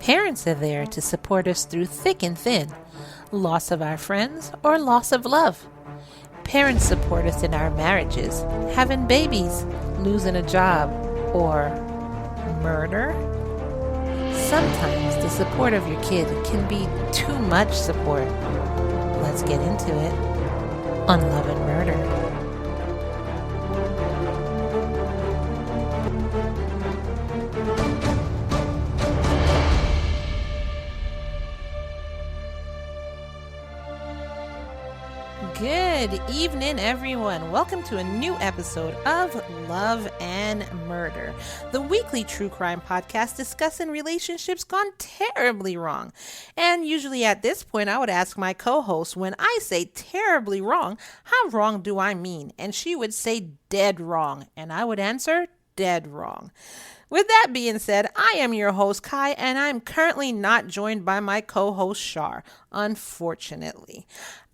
Parents are there to support us through thick and thin, loss of our friends or loss of love. Parents support us in our marriages, having babies, losing a job, or murder. Sometimes the support of your kid can be too much support. Let's get into it on Love and Murder. Good evening, everyone. Welcome to a new episode of Love and Murder, the weekly true crime podcast discussing relationships gone terribly wrong. And usually at this point, I would ask my co-host, when I say terribly wrong, how wrong do I mean? And she would say dead wrong. And I would answer dead wrong. With that being said, I am your host, Ky, and I'm currently not joined by my co-host, Char, unfortunately.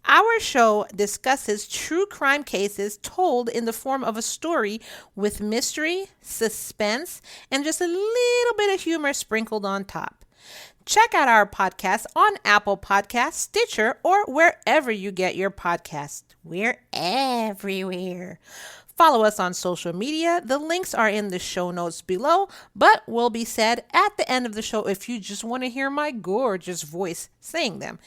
Our show discusses true crime cases told in the form of a story with mystery, suspense, and just a little bit of humor sprinkled on top. Check out our podcast on Apple Podcasts, Stitcher, or wherever you get your podcasts. We're everywhere. Follow us on social media. The links are in the show notes below, but will be said at the end of the show if you just want to hear my gorgeous voice saying them.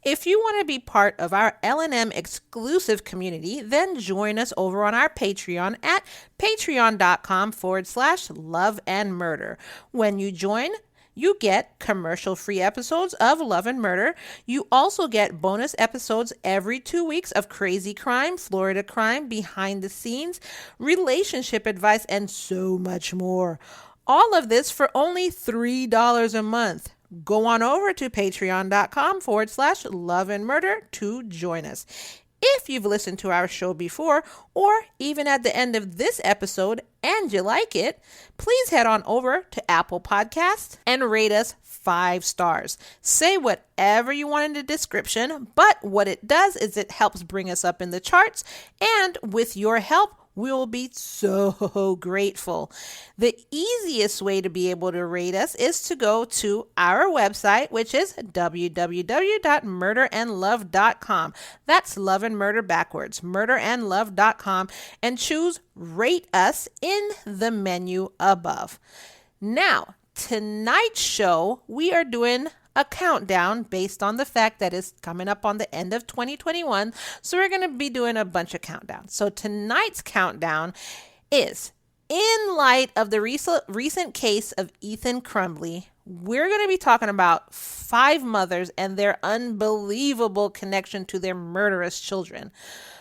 If you want to be part of our L&M exclusive community, then join us over on our Patreon at patreon.com/loveandmurder. When you join, you get commercial-free episodes of Love and Murder. You also get bonus episodes every 2 weeks of Crazy Crime, Florida Crime, Behind the Scenes, relationship advice, and so much more. All of this for only $3 a month. Go on over to patreon.com/loveandmurder to join us. If you've listened to our show before, or even at the end of this episode and you like it, please head on over to Apple Podcasts and rate us 5 stars. Say whatever you want in the description, but what it does is it helps bring us up in the charts, and with your help, we'll be so grateful. The easiest way to be able to rate us is to go to our website, which is www.murderandlove.com. That's Love and Murder backwards, murderandlove.com, and choose Rate Us in the menu above. Now, tonight's show, we are doing a countdown based on the fact that it's coming up on the end of 2021. So we're going to be doing a bunch of countdowns. So tonight's countdown is, in light of the recent case of Ethan Crumbley, we're going to be talking about 5 mothers and their unbelievable connection to their murderous children.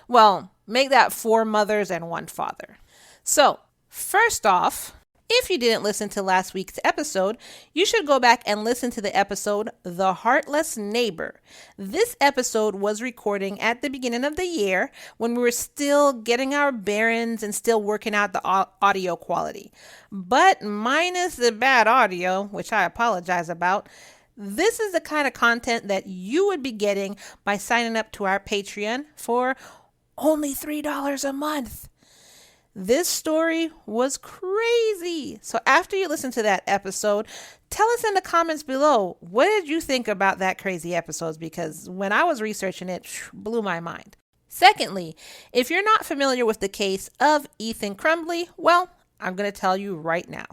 Well, make that 4 mothers and 1 father. So first off, if you didn't listen to last week's episode, you should go back and listen to the episode, The Heartless Neighbor. This episode was recording at the beginning of the year when we were still getting our bearings and still working out the audio quality. But minus the bad audio, which I apologize about, this is the kind of content that you would be getting by signing up to our Patreon for only $3 a month. This story was crazy. So after you listen to that episode, tell us in the comments below, what did you think about that crazy episode? Because when I was researching it, blew my mind. Secondly, if you're not familiar with the case of Ethan Crumbley, well, I'm going to tell you right now.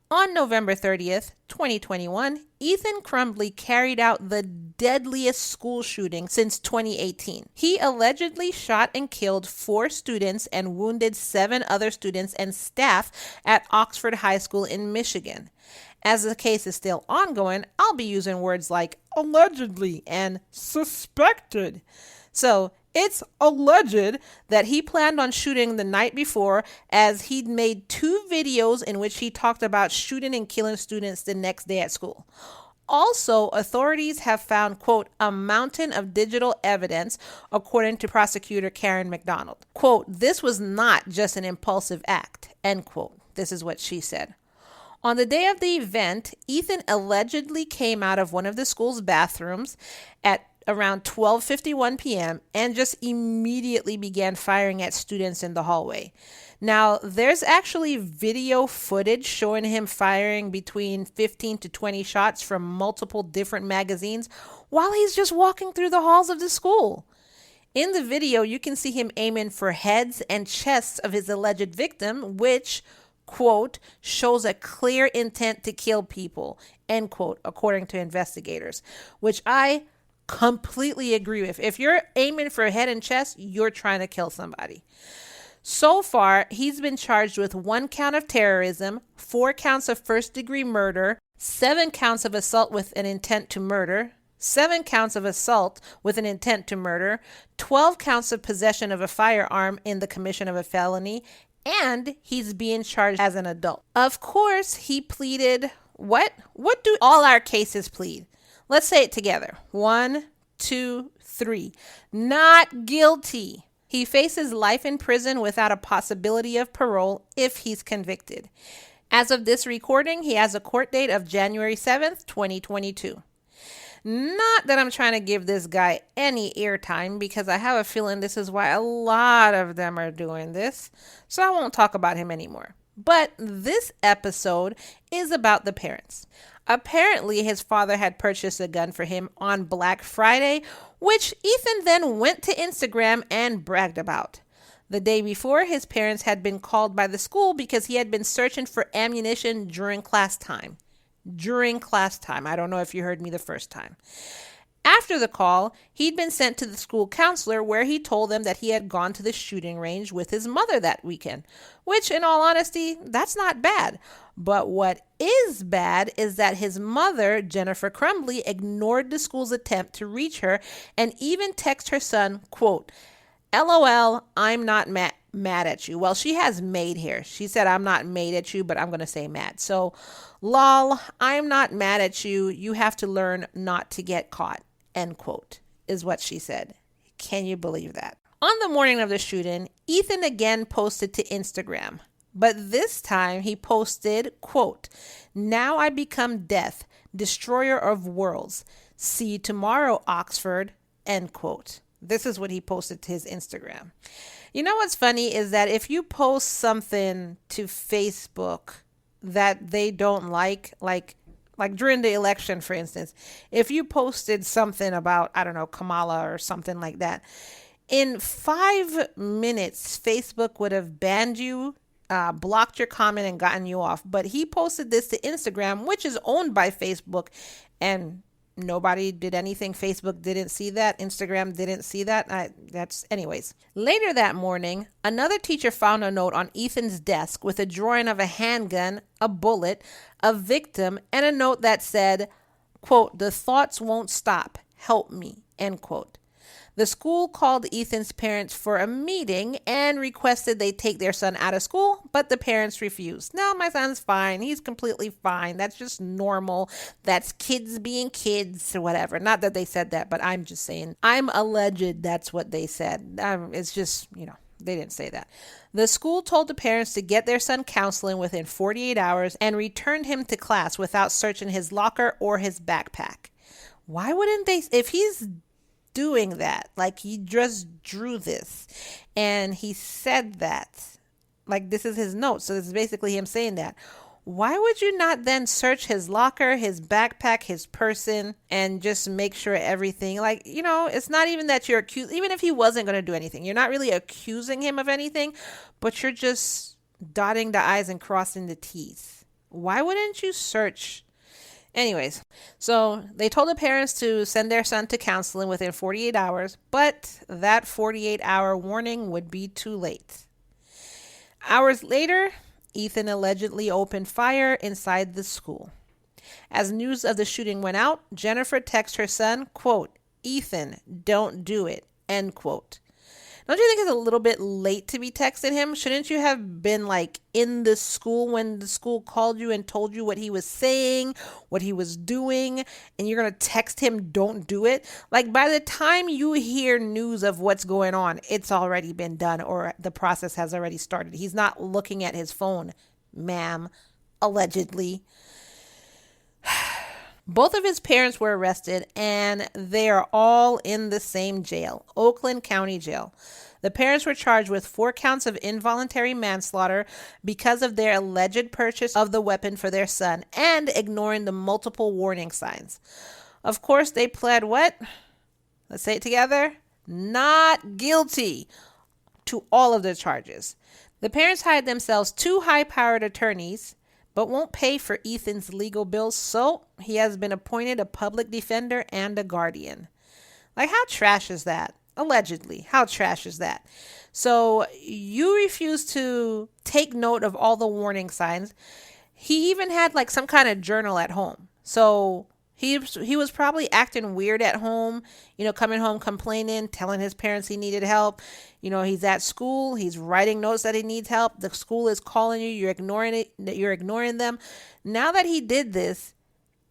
On November 30th, 2021, Ethan Crumbley carried out the deadliest school shooting since 2018. He allegedly shot and killed 4 students and wounded 7 other students and staff at Oxford High School in Michigan. As the case is still ongoing, I'll be using words like allegedly and suspected. So it's alleged that he planned on shooting the night before, as he'd made 2 videos in which he talked about shooting and killing students the next day at school. Also, authorities have found, quote, a mountain of digital evidence, according to prosecutor Karen McDonald. Quote, this was not just an impulsive act, end quote. This is what she said. On the day of the event, Ethan allegedly came out of one of the school's bathrooms at around 12:51 p.m. and just immediately began firing at students in the hallway. Now, there's actually video footage showing him firing between 15 to 20 shots from multiple different magazines while he's just walking through the halls of the school. In the video, you can see him aiming for heads and chests of his alleged victim, which, quote, shows a clear intent to kill people, end quote, according to investigators, which I completely agree with. If you're aiming for head and chest, you're trying to kill somebody. So far, he's been charged with 1 count of terrorism, 4 counts of first-degree murder, 7 counts of assault with an intent to murder, 7 counts of assault with an intent to murder, 12 counts of possession of a firearm in the commission of a felony, and he's being charged as an adult. Of course, he pleaded what? What do all our cases plead? Let's say it together. 1, 2, 3. Not guilty. He faces life in prison without a possibility of parole if he's convicted. As of this recording, he has a court date of January 7th, 2022. Not that I'm trying to give this guy any airtime, because I have a feeling this is why a lot of them are doing this, so I won't talk about him anymore. But this episode is about the parents. Apparently, his father had purchased a gun for him on Black Friday, which Ethan then went to Instagram and bragged about. The day before, his parents had been called by the school because he had been searching for ammunition during class time. I don't know if you heard me the first time. After the call, he'd been sent to the school counselor where he told them that he had gone to the shooting range with his mother that weekend, which in all honesty, that's not bad. But what is bad is that his mother, Jennifer Crumbley, ignored the school's attempt to reach her and even text her son, quote, LOL, I'm not mad at you. Well, she has made here. She said, I'm not mad at you, but I'm going to say mad. So, lol, I'm not mad at you. You have to learn not to get caught, end quote, is what she said. Can you believe that? On the morning of the shooting, Ethan again posted to Instagram, but this time he posted, quote, now I become death, destroyer of worlds. See you tomorrow, Oxford, end quote. This is what he posted to his Instagram. You know what's funny is that if you post something to Facebook that they don't like during the election, for instance, if you posted something about, I don't know, Kamala or something like that, in 5 minutes, Facebook would have banned you, blocked your comment and gotten you off. But he posted this to Instagram, which is owned by Facebook, and nobody did anything. Facebook didn't see that. Instagram didn't see that. Anyways. Later that morning, another teacher found a note on Ethan's desk with a drawing of a handgun, a bullet, a victim, and a note that said, quote, the thoughts won't stop. Help me, end quote. The school called Ethan's parents for a meeting and requested they take their son out of school, but the parents refused. No, my son's fine. He's completely fine. That's just normal. That's kids being kids or whatever. Not that they said that, but I'm just saying, I'm alleged that's what they said. It's just, they didn't say that. The school told the parents to get their son counseling within 48 hours and returned him to class without searching his locker or his backpack. Why wouldn't they? If he's doing that, like he just drew this and he said that, like this is his note, so this is basically him saying that, why would you not then search his locker, his backpack, his person, and just make sure everything, it's not even that you're accused, even if he wasn't going to do anything, you're not really accusing him of anything, but you're just dotting the I's and crossing the T's. Why wouldn't you search? Anyways, so they told the parents to send their son to counseling within 48 hours, but that 48-hour warning would be too late. Hours later, Ethan allegedly opened fire inside the school. As news of the shooting went out, Jennifer texted her son, quote, Ethan, don't do it, end quote. Don't you think it's a little bit late to be texting him? Shouldn't you have been in the school when the school called you and told you what he was saying, what he was doing, and you're going to text him, don't do it? By the time you hear news of what's going on, it's already been done or the process has already started. He's not looking at his phone, ma'am, allegedly. Both of his parents were arrested, and they are all in the same jail, Oakland County Jail. The parents were charged with 4 counts of involuntary manslaughter because of their alleged purchase of the weapon for their son and ignoring the multiple warning signs. Of course, they pled what? Let's say it together. Not guilty to all of the charges. The parents hired themselves 2 high-powered attorneys, but won't pay for Ethan's legal bills, so he has been appointed a public defender and a guardian. Like, how trash is that? Allegedly. How trash is that? So you refuse to take note of all the warning signs. He even had like some kind of journal at home. So he was probably acting weird at home, coming home complaining, telling his parents he needed help. He's at school. He's writing notes that he needs help. The school is calling you. You're ignoring it. You're ignoring them. Now that he did this,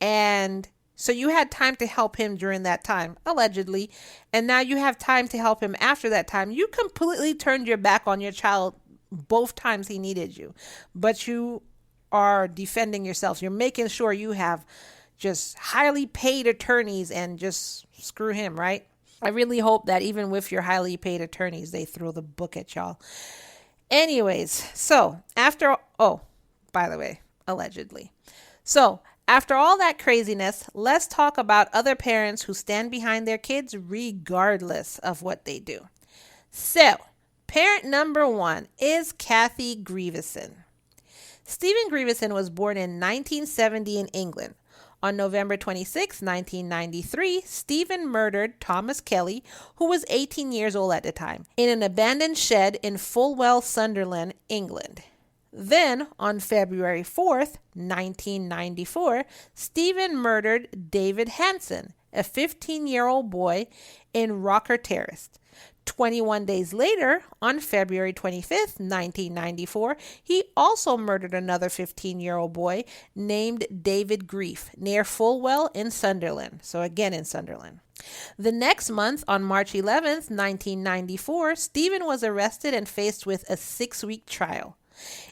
and so you had time to help him during that time, allegedly, and now you have time to help him after that time. You completely turned your back on your child both times he needed you, but you are defending yourself. You're making sure you have just highly paid attorneys and just screw him, right? I really hope that even with your highly paid attorneys, they throw the book at y'all. Anyways, so by the way, allegedly. So after all that craziness, let's talk about other parents who stand behind their kids regardless of what they do. So, parent number 1 is Ky Grieveson. Stephen Grieveson was born in 1970 in England. On November 26, 1993, Stephen murdered Thomas Kelly, who was 18 years old at the time, in an abandoned shed in Fulwell, Sunderland, England. Then, on February 4th, 1994, Stephen murdered David Hansen, a 15-year-old boy, in Rocker Terrace. 21 days later, on February 25th, 1994, he also murdered another 15-year-old boy named David Grief near Fulwell in Sunderland. So again in Sunderland. The next month, on March 11th, 1994, Stephen was arrested and faced with a 6-week trial.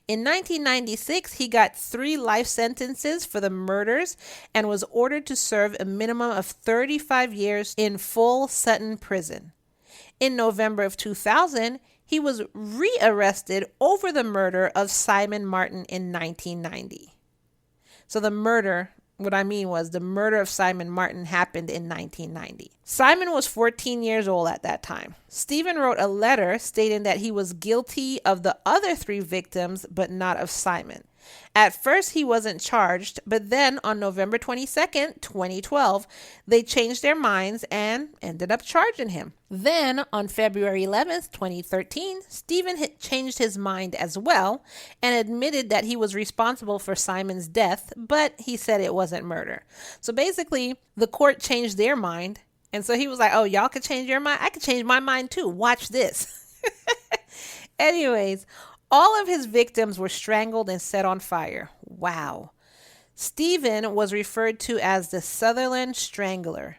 In 1996, he got 3 life sentences for the murders and was ordered to serve a minimum of 35 years in Full Sutton Prison. In November of 2000, he was rearrested over the murder of Simon Martin in 1990. So the murder of Simon Martin happened in 1990. Simon was 14 years old at that time. Stephen wrote a letter stating that he was guilty of the other 3 victims, but not of Simon. At first, he wasn't charged, but then on November 22nd, 2012, they changed their minds and ended up charging him. Then, on February 11th, 2013, Stephen changed his mind as well and admitted that he was responsible for Simon's death, but he said it wasn't murder. So basically, the court changed their mind, and so he was like, oh, y'all could change your mind? I could change my mind too. Watch this. Anyways, all of his victims were strangled and set on fire. Wow. Stephen was referred to as the Sutherland Strangler.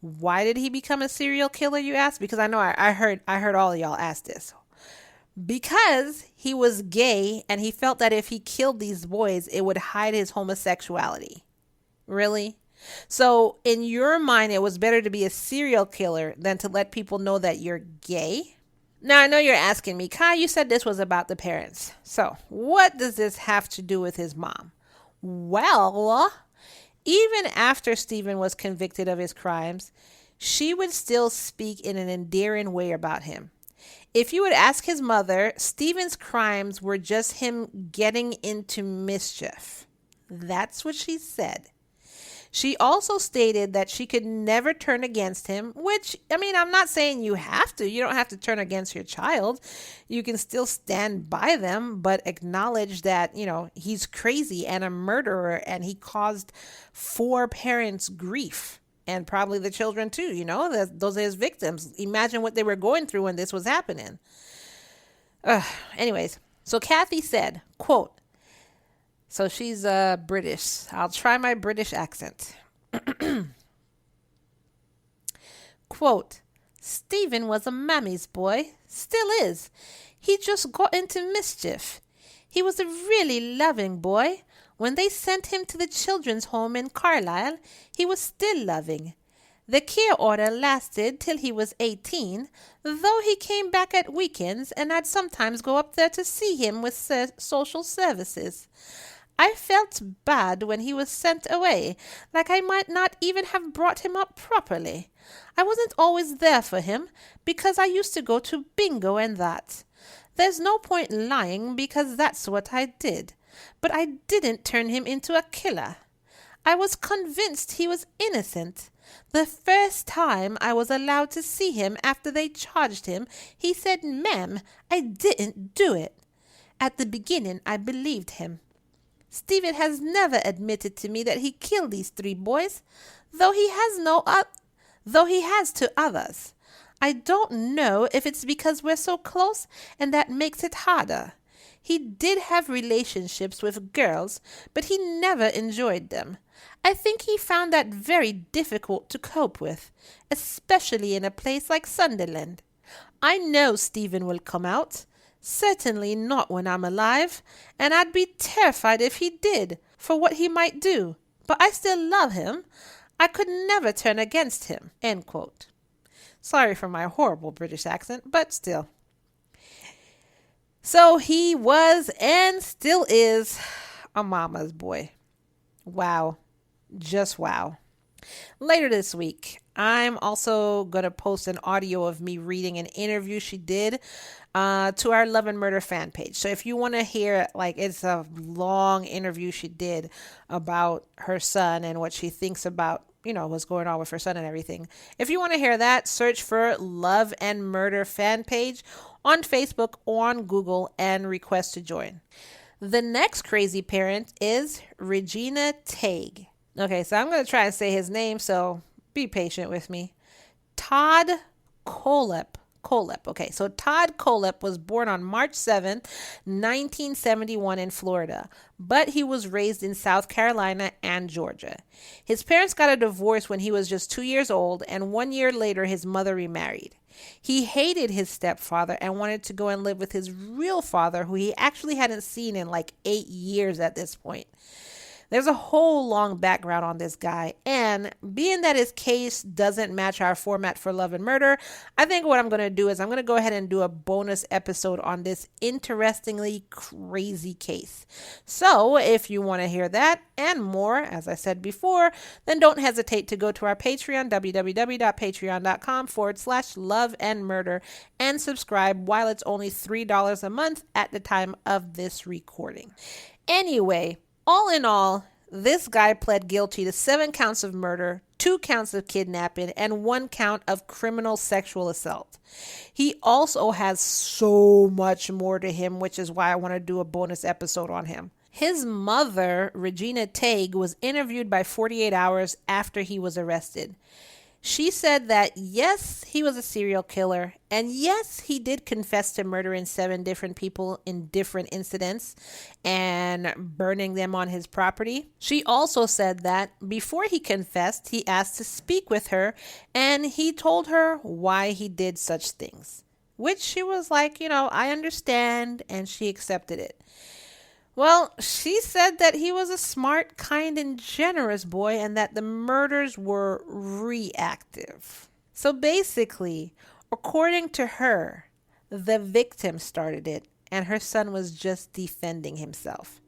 Why did he become a serial killer, you ask? Because I know I heard all of y'all ask this. Because he was gay and he felt that if he killed these boys, it would hide his homosexuality. Really? So in your mind, it was better to be a serial killer than to let people know that you're gay? Now, I know you're asking me, Ky, you said this was about the parents. So what does this have to do with his mom? Well, even after Stephen was convicted of his crimes, she would still speak in an endearing way about him. If you would ask his mother, Stephen's crimes were just him getting into mischief. That's what she said. She also stated that she could never turn against him, which, I'm not saying you have to. You don't have to turn against your child. You can still stand by them, but acknowledge that, he's crazy and a murderer and he caused 4 parents grief and probably the children too, those are his victims. Imagine what they were going through when this was happening. Anyways, so Kathy said, quote, so she's British. I'll try my British accent. Quote, Stephen was a mammy's boy. Still is. He just got into mischief. He was a really loving boy. When they sent him to the children's home in Carlisle, he was still loving. The care order lasted till he was 18, though he came back at weekends and I'd sometimes go up there to see him with social services. I felt bad when he was sent away, like I might not even have brought him up properly. I wasn't always there for him, because I used to go to bingo and that. There's no point lying, because that's what I did. But I didn't turn him into a killer. I was convinced he was innocent. The first time I was allowed to see him after they charged him, he said, "Ma'am, I didn't do it." At the beginning, I believed him. Stephen has never admitted to me that he killed these 3 boys, though he has to others. I don't know if it's because we're so close and that makes it harder. He did have relationships with girls, but he never enjoyed them. I think he found that very difficult to cope with, especially in a place like Sunderland. I know Stephen will come out. Certainly not when I'm alive, and I'd be terrified if he did, for what he might do. But I still love him. I could never turn against him. End quote. Sorry for my horrible British accent, but still. So he was and still is a mama's boy. Wow. Just wow. Later this week, I'm also going to post an audio of me reading an interview she did to our Love and Murder fan page. So if you want to hear, it's a long interview she did about her son and what she thinks about, what's going on with her son and everything. If you want to hear that, search for Love and Murder fan page on Facebook or on Google and request to join. The next crazy parent is Regina Tague. Okay, so I'm going to try and say his name, so be patient with me. Todd Kohlhepp. Okay, so Todd Kohlhepp was born on March 7th, 1971 in Florida, but he was raised in South Carolina and Georgia. His parents got a divorce when he was just 2 years old, and 1 year later his mother remarried. He hated his stepfather and wanted to go and live with his real father, who he actually hadn't seen in 8 years at this point. There's a whole long background on this guy, and being that his case doesn't match our format for Love and Murder, I think what I'm going to do is I'm going to go ahead and do a bonus episode on this interestingly crazy case. So if you want to hear that and more, as I said before, then don't hesitate to go to our Patreon, www.patreon.com/Love and Murder, and subscribe while it's only $3 a month at the time of this recording. Anyway, all in all, this guy pled guilty to 7 counts of murder, 2 counts of kidnapping, and 1 count of criminal sexual assault. He also has so much more to him, which is why I want to do a bonus episode on him. His mother, Regina Tague, was interviewed by 48 Hours after he was arrested. She said that, yes, he was a serial killer, and yes, he did confess to murdering 7 different people in different incidents and burning them on his property. She also said that before he confessed, he asked to speak with her, and he told her why he did such things, which she was like, I understand, and she accepted it. Well, she said that he was a smart, kind, and generous boy, and that the murders were reactive. So basically, according to her, the victim started it, and her son was just defending himself.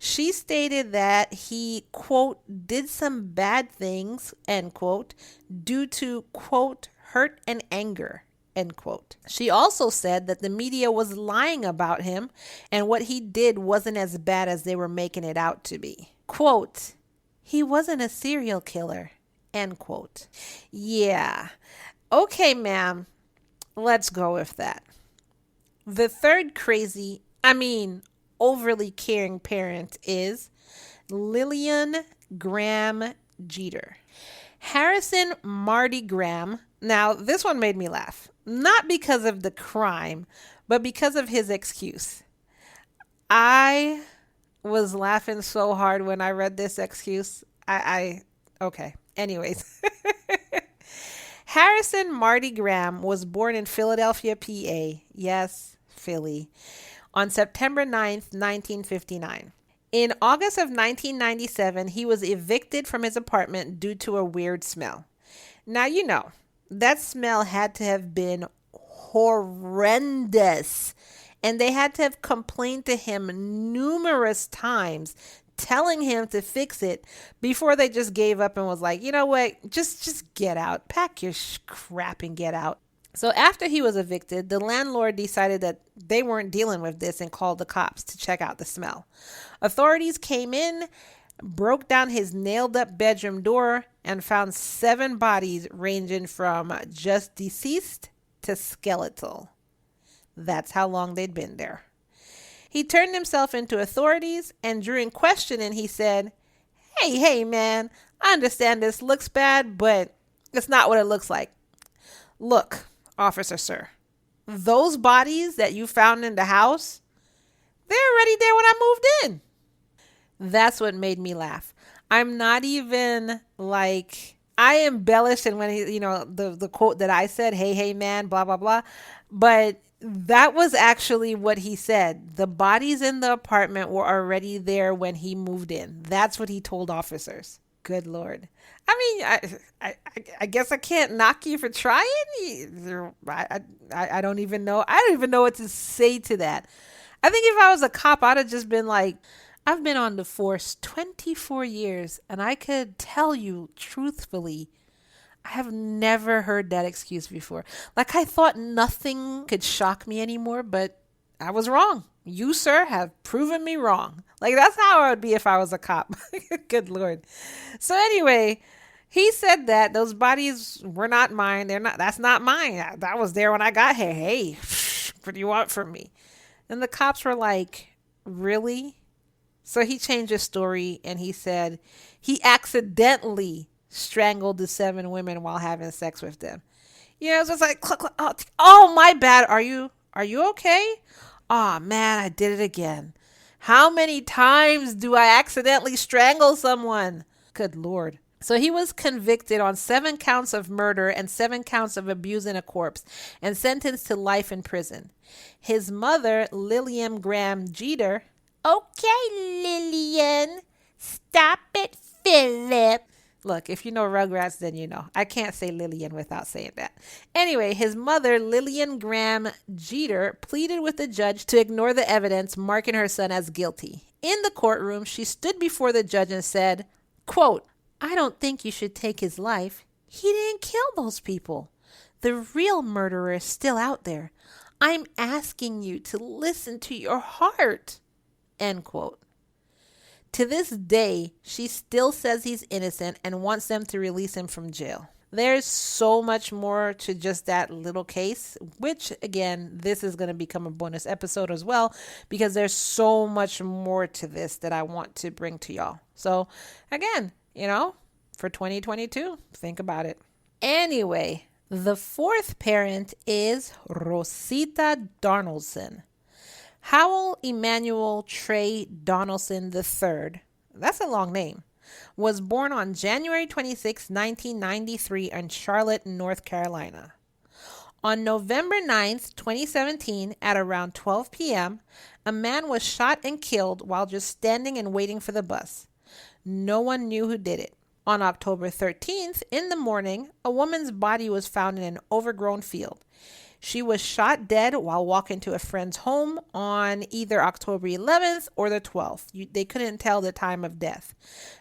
She stated that he, quote, did some bad things, end quote, due to, quote, hurt and anger. End quote. She also said that the media was lying about him and what he did wasn't as bad as they were making it out to be. Quote, he wasn't a serial killer. End quote. Yeah. Okay, ma'am. Let's go with that. The third overly caring parent is Lillian Graham Jeter. Harrison Marty Graham. Now, this one made me laugh. Not because of the crime, but because of his excuse. I was laughing so hard when I read this excuse. Okay. Anyways. Harrison Marty Graham was born in Philadelphia, PA. Yes, Philly. On September 9th, 1959. In August of 1997, he was evicted from his apartment due to a weird smell. Now, that smell had to have been horrendous. And they had to have complained to him numerous times, telling him to fix it before they just gave up and was like, you know what, just get out, pack your crap and get out. So after he was evicted, the landlord decided that they weren't dealing with this and called the cops to check out the smell. Authorities came in, broke down his nailed up bedroom door, and found 7 bodies ranging from just deceased to skeletal. That's how long they'd been there. He turned himself into authorities, and during questioning, he said, Hey, man, I understand this looks bad, but it's not what it looks like. Look, officer, sir, those bodies that you found in the house, they're already there when I moved in. That's what made me laugh. I'm not even like, I embellished and when he, the quote that I said, hey, man, blah, blah, blah. But that was actually what he said. The bodies in the apartment were already there when he moved in. That's what he told officers. Good Lord. I mean, I guess I can't knock you for trying. I don't even know. I don't even know what to say to that. I think if I was a cop, I'd have just been like, I've been on the force 24 years, and I could tell you truthfully, I have never heard that excuse before. Like, I thought nothing could shock me anymore, but I was wrong. You, sir, have proven me wrong. Like, that's how I would be if I was a cop. Good Lord. So anyway, he said that those bodies were not mine. That's not mine. That was there when I got here. Hey, what do you want from me? And the cops were like, really? So he changed his story and he said he accidentally strangled the 7 women while having sex with them. It's just like, oh, my bad. Are you okay? Oh, man, I did it again. How many times do I accidentally strangle someone? Good Lord. So he was convicted on 7 counts of murder and 7 counts of abusing a corpse and sentenced to life in prison. His mother, Lillian Graham Jeter, okay, Lillian, stop it, Philip. Look, if you know Rugrats, then you know. I can't say Lillian without saying that. Anyway, his mother, Lillian Graham Jeter, pleaded with the judge to ignore the evidence, marking her son as guilty. In the courtroom, she stood before the judge and said, quote, I don't think you should take his life. He didn't kill those people. The real murderer is still out there. I'm asking you to listen to your heart. End quote. To this day, she still says he's innocent and wants them to release him from jail. There's so much more to just that little case, which, again, this is going to become a bonus episode as well, because there's so much more to this that I want to bring to y'all. So, again, for 2022, think about it. Anyway, the 4th parent is Rosita Donaldson. Howell Emmanuel Trey Donaldson III, that's a long name, was born on January 26, 1993 in Charlotte, North Carolina. On November 9th, 2017, at around 12 p.m., a man was shot and killed while just standing and waiting for the bus. No one knew who did it. On October 13th, in the morning, a woman's body was found in an overgrown field. She was shot dead while walking to a friend's home on either October 11th or the 12th. They couldn't tell the time of death.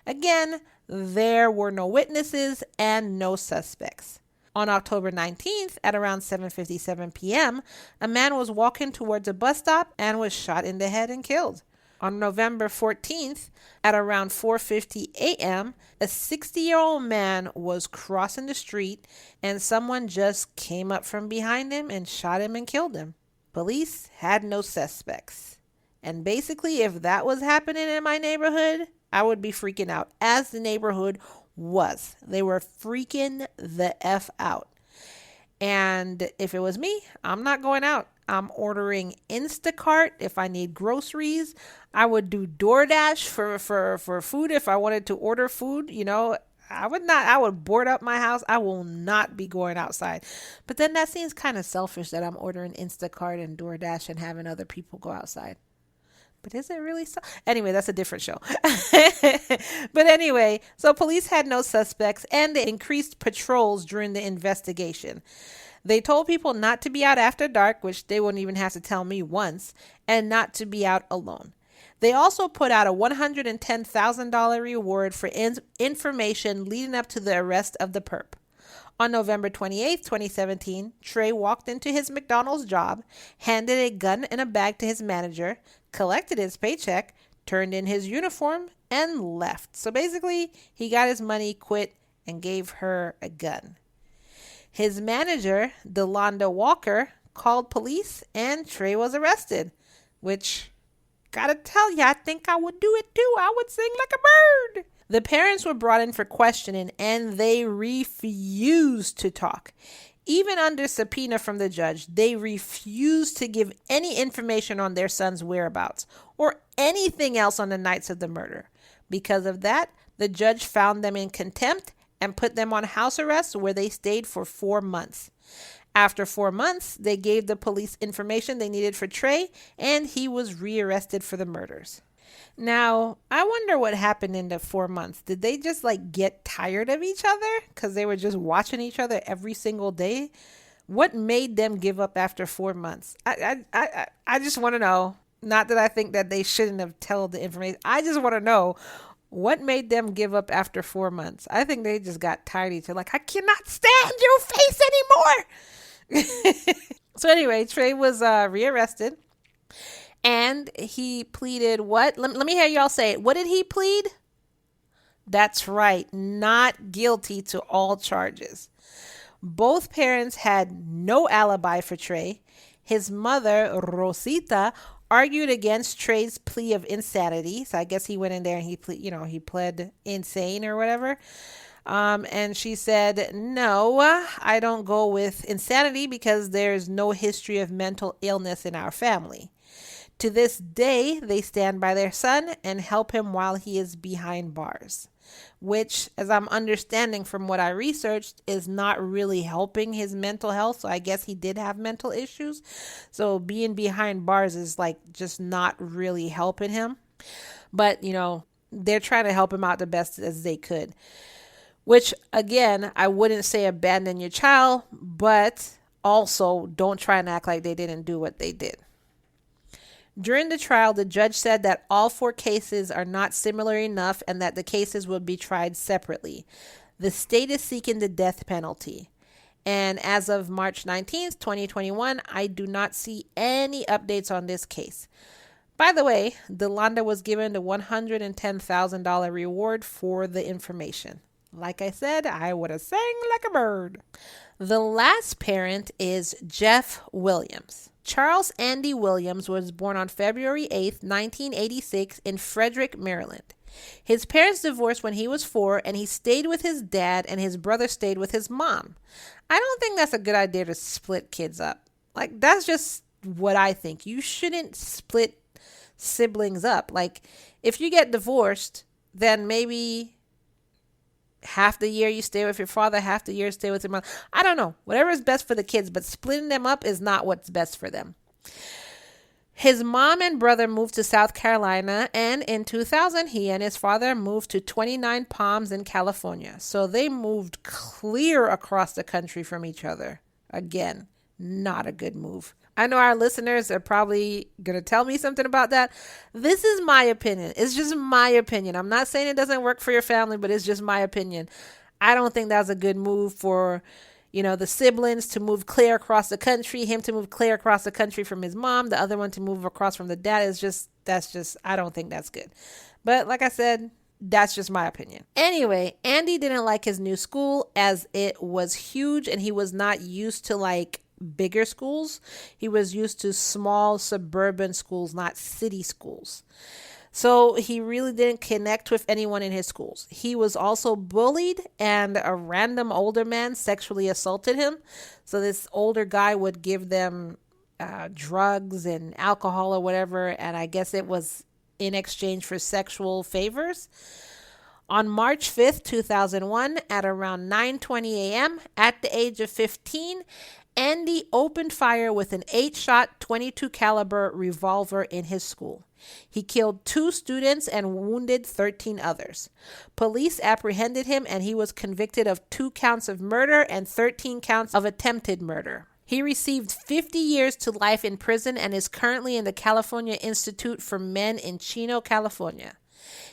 Again, there were no witnesses and no suspects. On October 19th, at around 7:57 p.m., a man was walking towards a bus stop and was shot in the head and killed. On November 14th, at around 4:50 a.m., a 60-year-old man was crossing the street and someone just came up from behind him and shot him and killed him. Police had no suspects. And basically, if that was happening in my neighborhood, I would be freaking out, as the neighborhood was. They were freaking the F out. And if it was me, I'm not going out. I'm ordering Instacart if I need groceries. I would do DoorDash for food if I wanted to order food. I would board up my house. I will not be going outside. But then that seems kind of selfish that I'm ordering Instacart and DoorDash and having other people go outside. But is it really so? Anyway, that's a different show. But anyway, so police had no suspects and they increased patrols during the investigation. They told people not to be out after dark, which they wouldn't even have to tell me once, and not to be out alone. They also put out a $110,000 reward for information leading up to the arrest of the perp. On November 28, 2017, Trey walked into his McDonald's job, handed a gun and a bag to his manager, collected his paycheck, turned in his uniform, and left. So basically, he got his money, quit, and gave her a gun. His manager, Delonda Walker, called police and Trey was arrested, which, gotta tell you, I think I would do it too. I would sing like a bird. The parents were brought in for questioning and they refused to talk. Even under subpoena from the judge, they refused to give any information on their son's whereabouts or anything else on the nights of the murder. Because of that, the judge found them in contempt and put them on house arrest where they stayed for 4 months. After 4 months, they gave the police information they needed for Trey and he was rearrested for the murders. Now, I wonder what happened in the 4 months. Did they just get tired of each other because they were just watching each other every single day? What made them give up after 4 months? I just want to know. Not that I think that they shouldn't have told the information. I just want to know what made them give up after 4 months. I think they just got tired of each other. I cannot stand your face anymore. So anyway, Trey was rearrested. And he pleaded what? Let me hear y'all say it. What did he plead? That's right. Not guilty to all charges. Both parents had no alibi for Trey. His mother, Rosita, argued against Trey's plea of insanity. So I guess he went in there and he pled insane or whatever. And she said, no, I don't go with insanity because there's no history of mental illness in our family. To this day, they stand by their son and help him while he is behind bars, which, as I'm understanding from what I researched, is not really helping his mental health. So I guess he did have mental issues. So being behind bars is just not really helping him. But, they're trying to help him out the best as they could, which, again, I wouldn't say abandon your child, but also don't try and act like they didn't do what they did. During the trial, the judge said that all 4 cases are not similar enough and that the cases will be tried separately. The state is seeking the death penalty. And as of March 19th, 2021, I do not see any updates on this case. By the way, Delonda was given the $110,000 reward for the information. Like I said, I would have sang like a bird. The last parent is Jeff Williams. Charles Andy Williams was born on February 8th, 1986 in Frederick, Maryland. His parents divorced when he was 4 and he stayed with his dad and his brother stayed with his mom. I don't think that's a good idea to split kids up. That's just what I think. You shouldn't split siblings up. If you get divorced, then maybe half the year you stay with your father, half the year you stay with your mother. I don't know. Whatever is best for the kids, but splitting them up is not what's best for them. His mom and brother moved to South Carolina, and in 2000, he and his father moved to 29 Palms in California. So they moved clear across the country from each other. Again, not a good move. I know our listeners are probably going to tell me something about that. This is my opinion. It's just my opinion. I'm not saying it doesn't work for your family, but it's just my opinion. I don't think that's a good move for, the siblings to move clear across the country, him to move clear across the country from his mom, the other one to move across from the dad. I don't think that's good. But like I said, that's just my opinion. Anyway, Andy didn't like his new school as it was huge and he was not used to bigger schools. He was used to small suburban schools, not city schools. So he really didn't connect with anyone in his schools. He was also bullied and a random older man sexually assaulted him. So this older guy would give them drugs and alcohol or whatever. And I guess it was in exchange for sexual favors. On March 5th, 2001, at around 9:20 a.m., at the age of 15, Andy opened fire with an 8-shot 22 caliber revolver in his school. He killed 2 students and wounded 13 others. Police apprehended him and he was convicted of 2 counts of murder and 13 counts of attempted murder. He received 50 years to life in prison and is currently in the California Institute for Men in Chino, California.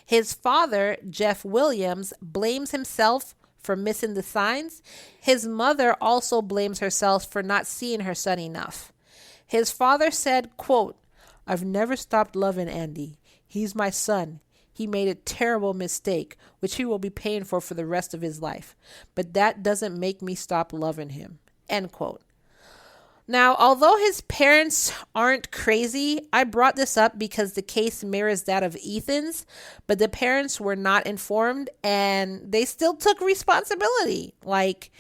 His father, Jeff Williams, blames himself for missing the signs. His mother also blames herself for not seeing her son enough. His father said, quote, "I've never stopped loving Andy. He's my son. He made a terrible mistake, which he will be paying for the rest of his life. But that doesn't make me stop loving him." End quote. Now, although his parents aren't crazy, I brought this up because the case mirrors that of Ethan's, but the parents were not informed and they still took responsibility. Like,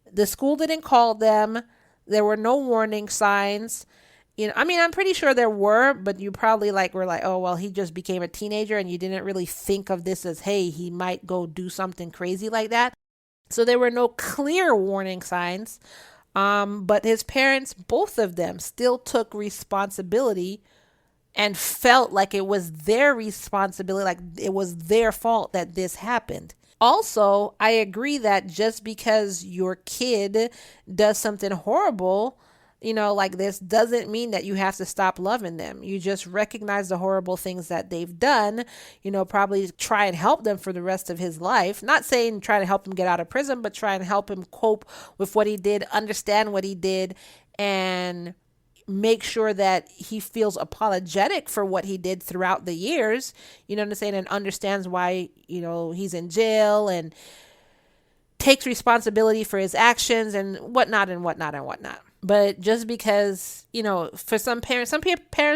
the school didn't call them. There were no warning signs. I'm pretty sure there were, but you probably were like, oh, well, he just became a teenager and you didn't really think of this as, hey, he might go do something crazy like that. So there were no clear warning signs. But his parents, both of them, still took responsibility and felt like it was their responsibility, like it was their fault that this happened. Also, I agree that just because your kid does something horrible, like this, doesn't mean that you have to stop loving them. You just recognize the horrible things that they've done, probably try and help them for the rest of his life. Not saying try to help him get out of prison, but try and help him cope with what he did, understand what he did, and make sure that he feels apologetic for what he did throughout the years, and understands why, he's in jail and takes responsibility for his actions and whatnot and whatnot and whatnot. But just because, for some parents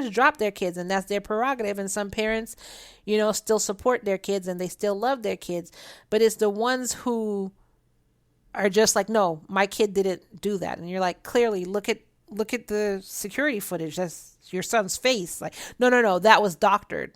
drop their kids and that's their prerogative. And some parents, still support their kids and they still love their kids. But it's the ones who are just like, no, my kid didn't do that. And you're like, clearly, look at the security footage. That's your son's face. Like, no, that was doctored.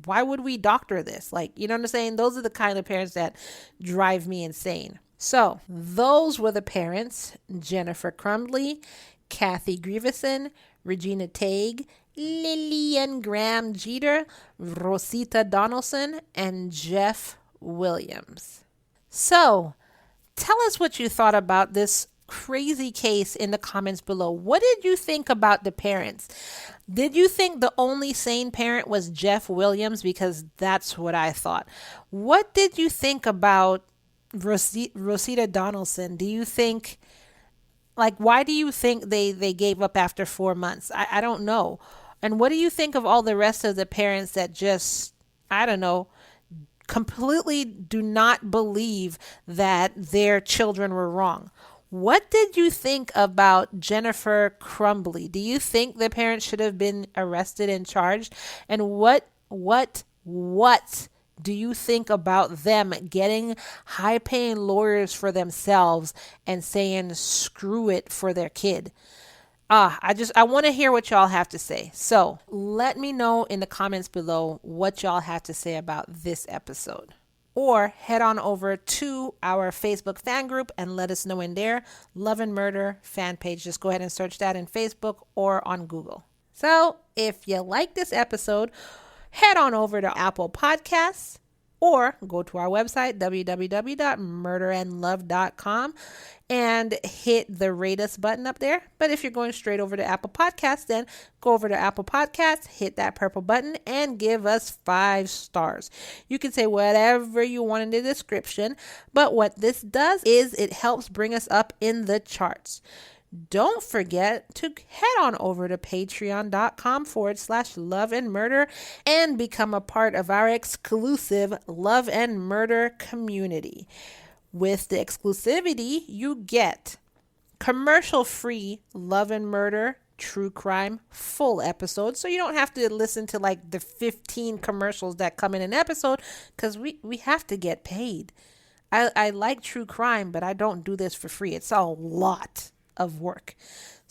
Why would we doctor this? Like, you know what I'm saying? Those are the kind of parents that drive me insane. So those were the parents: Jennifer Crumbley, Kathy Grieveson, Regina Tague, Lillian Graham Jeter, Rosita Donaldson, and Jeff Williams. So tell us what you thought about this crazy case in the comments below. What did you think about the parents? Did you think the only sane parent was Jeff Williams? Because that's what I thought. What did you think about Rosita Donaldson? Do you think, why do you think they gave up after 4 months? I don't know. And what do you think of all the rest of the parents that just, I don't know, completely do not believe that their children were wrong? What did you think about Jennifer Crumbley? Do you think the parents should have been arrested and charged? And what do you think about them getting high-paying lawyers for themselves and saying screw it for their kid? I want to hear what y'all have to say. So let me know in the comments below what y'all have to say about this episode. Or head on over to our Facebook fan group and let us know in there. Love and Murder fan page. Just go ahead and search that in Facebook or on Google. So if you like this episode, head on over to Apple Podcasts or go to our website, www.murderandlove.com, and hit the rate us button up there. But if you're going straight over to Apple Podcasts, then go over to Apple Podcasts, hit that purple button, and give us 5 stars. You can say whatever you want in the description, but what this does is it helps bring us up in the charts. Don't forget to head on over to patreon.com/love and murder and become a part of our exclusive Love and Murder community. With the exclusivity, you get commercial-free Love and Murder true crime full episodes, so you don't have to listen to the 15 commercials that come in an episode, because we have to get paid. I like true crime, but I don't do this for free. It's a lot of work.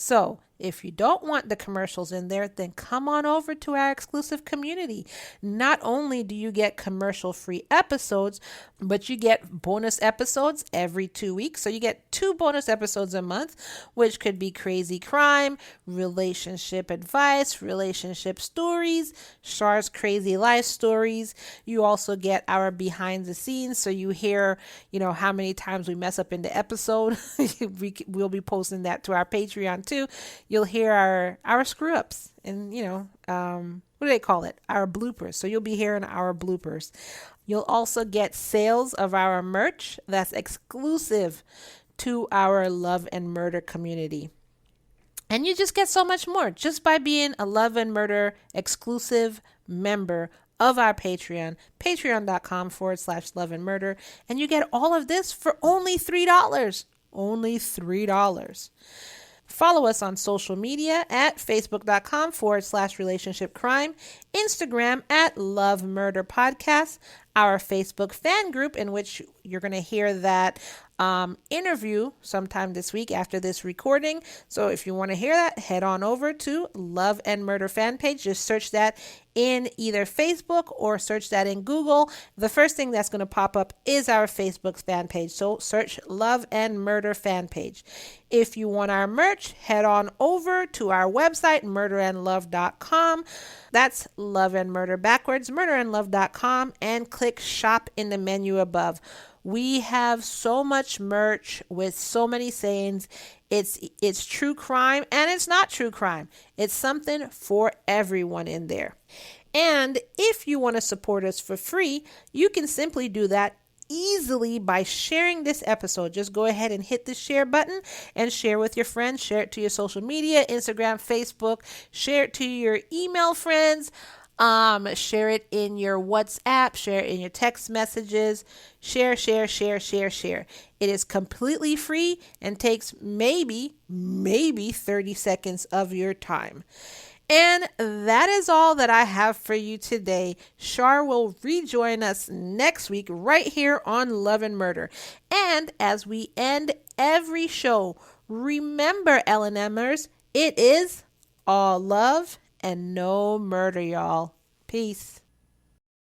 So if you don't want the commercials in there, then come on over to our exclusive community. Not only do you get commercial-free episodes, but you get bonus episodes every 2 weeks. So you get 2 bonus episodes a month, which could be crazy crime, relationship advice, relationship stories, Char's crazy life stories. You also get our behind the scenes, so you hear, how many times we mess up in the episode. We'll be posting that to our Patreon too. You'll hear our screw ups and, what do they call it? Our bloopers. So you'll be hearing our bloopers. You'll also get sales of our merch that's exclusive to our Love and Murder community. And you just get so much more just by being a Love and Murder exclusive member of our Patreon, patreon.com/Love and Murder. And you get all of this for only $3. Only $3. Follow us on social media at facebook.com/relationship crime, Instagram at Love Murder Podcast, our Facebook fan group in which you're going to hear that interview sometime this week after this recording. So if you want to hear that, head on over to Love and Murder fan page. Just search that in either Facebook or search that in Google. The first thing that's going to pop up is our Facebook fan page. So search Love and Murder fan page. If you want our merch, head on over to our website, murderandlove.com. That's Love and Murder backwards, murderandlove.com, and click shop in the menu above. We have so much merch with so many sayings. It's true crime and it's not true crime. It's something for everyone in there. And if you want to support us for free, you can simply do that easily by sharing this episode. Just go ahead and hit the share button and share with your friends. Share it to your social media, Instagram, Facebook. Share it to your email friends. Share it in your WhatsApp, share it in your text messages, share. It is completely free and takes maybe 30 seconds of your time. And that is all that I have for you today. Char will rejoin us next week right here on Love and Murder. And as we end every show, remember, L&Mers, it is all love and no murder, y'all. Peace.